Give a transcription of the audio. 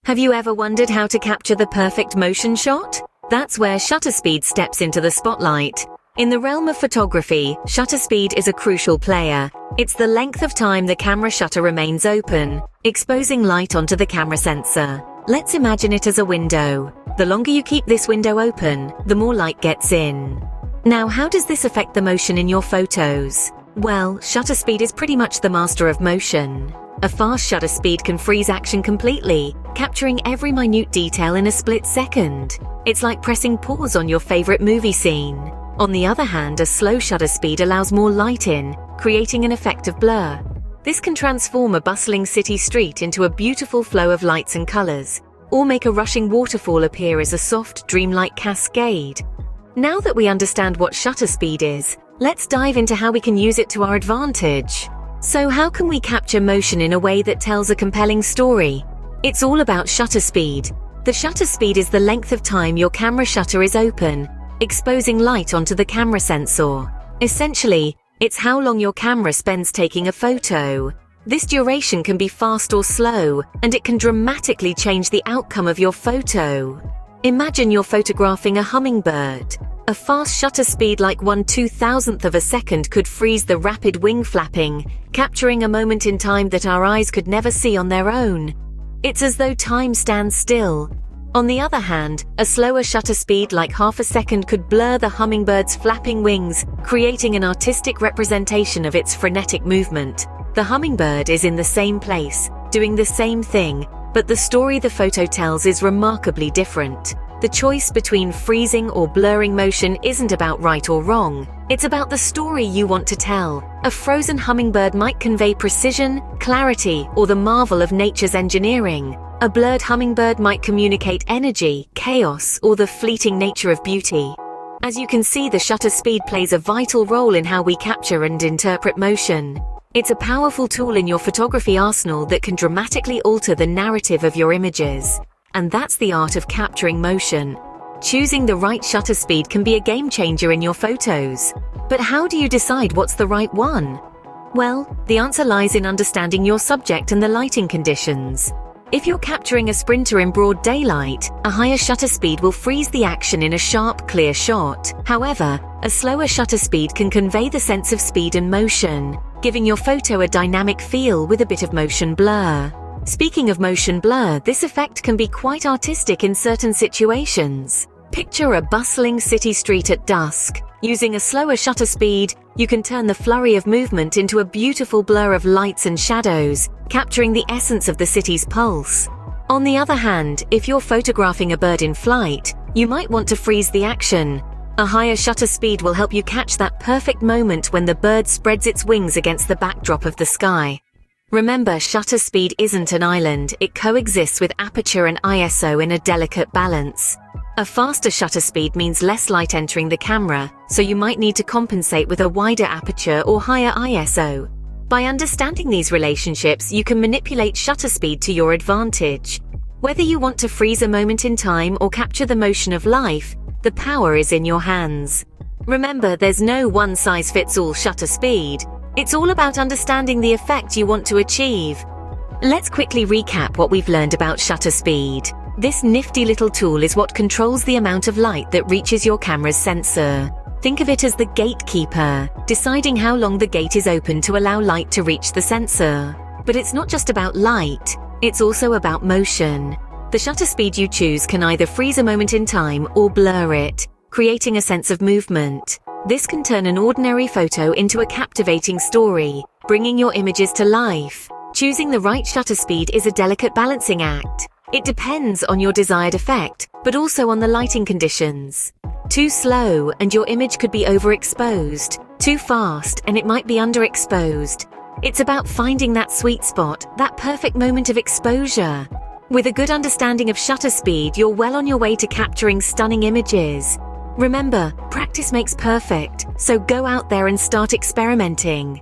Have you ever wondered how to capture the perfect motion shot? That's where shutter speed steps into the spotlight. In the realm of photography, shutter speed is a crucial player. It's the length of time the camera shutter remains open, exposing light onto the camera sensor. Let's imagine it as a window. The longer you keep this window open, the more light gets in. Now, how does this affect the motion in your photos? Well, shutter speed is pretty much the master of motion. A fast shutter speed can freeze action completely, capturing every minute detail in a split second. It's like pressing pause on your favorite movie scene. On the other hand, a slow shutter speed allows more light in, creating an effect of blur. This can transform a bustling city street into a beautiful flow of lights and colors, or make a rushing waterfall appear as a soft, dreamlike cascade. Now that we understand what shutter speed is, let's dive into how we can use it to our advantage. So how can we capture motion in a way that tells a compelling story? It's all about shutter speed. The shutter speed is the length of time your camera shutter is open, exposing light onto the camera sensor. Essentially, it's how long your camera spends taking a photo. This duration can be fast or slow, and it can dramatically change the outcome of your photo. Imagine you're photographing a hummingbird. A fast shutter speed like 1/2000th of a second could freeze the rapid wing flapping, capturing a moment in time that our eyes could never see on their own. It's as though time stands still. On the other hand, a slower shutter speed like half a second could blur the hummingbird's flapping wings, creating an artistic representation of its frenetic movement. The hummingbird is in the same place, doing the same thing, but the story the photo tells is remarkably different. The choice between freezing or blurring motion isn't about right or wrong. It's about the story you want to tell. A frozen hummingbird might convey precision, clarity, or the marvel of nature's engineering. A blurred hummingbird might communicate energy, chaos, or the fleeting nature of beauty. As you can see, the shutter speed plays a vital role in how we capture and interpret motion. It's a powerful tool in your photography arsenal that can dramatically alter the narrative of your images. And that's the art of capturing motion. Choosing the right shutter speed can be a game changer in your photos. But how do you decide what's the right one? Well, the answer lies in understanding your subject and the lighting conditions. If you're capturing a sprinter in broad daylight, a higher shutter speed will freeze the action in a sharp, clear shot. However, a slower shutter speed can convey the sense of speed and motion, giving your photo a dynamic feel with a bit of motion blur. Speaking of motion blur, this effect can be quite artistic in certain situations. Picture a bustling city street at dusk. Using a slower shutter speed, you can turn the flurry of movement into a beautiful blur of lights and shadows, capturing the essence of the city's pulse. On the other hand, if you're photographing a bird in flight, you might want to freeze the action. A higher shutter speed will help you catch that perfect moment when the bird spreads its wings against the backdrop of the sky. Remember, shutter speed isn't an island. It coexists with aperture and ISO in a delicate balance. A faster shutter speed means less light entering the camera, so you might need to compensate with a wider aperture or higher ISO. By understanding these relationships, you can manipulate shutter speed to your advantage. Whether you want to freeze a moment in time or capture the motion of life, the power is in your hands. Remember, there's no one-size-fits-all shutter speed. It's all about understanding the effect you want to achieve. Let's quickly recap what we've learned about shutter speed. This nifty little tool is what controls the amount of light that reaches your camera's sensor. Think of it as the gatekeeper, deciding how long the gate is open to allow light to reach the sensor. But it's not just about light, it's also about motion. The shutter speed you choose can either freeze a moment in time or blur it, creating a sense of movement. This can turn an ordinary photo into a captivating story, bringing your images to life. Choosing the right shutter speed is a delicate balancing act. It depends on your desired effect, but also on the lighting conditions. Too slow and your image could be overexposed. Too fast and it might be underexposed. It's about finding that sweet spot, that perfect moment of exposure. With a good understanding of shutter speed, you're well on your way to capturing stunning images. Remember, practice makes perfect, so go out there and start experimenting.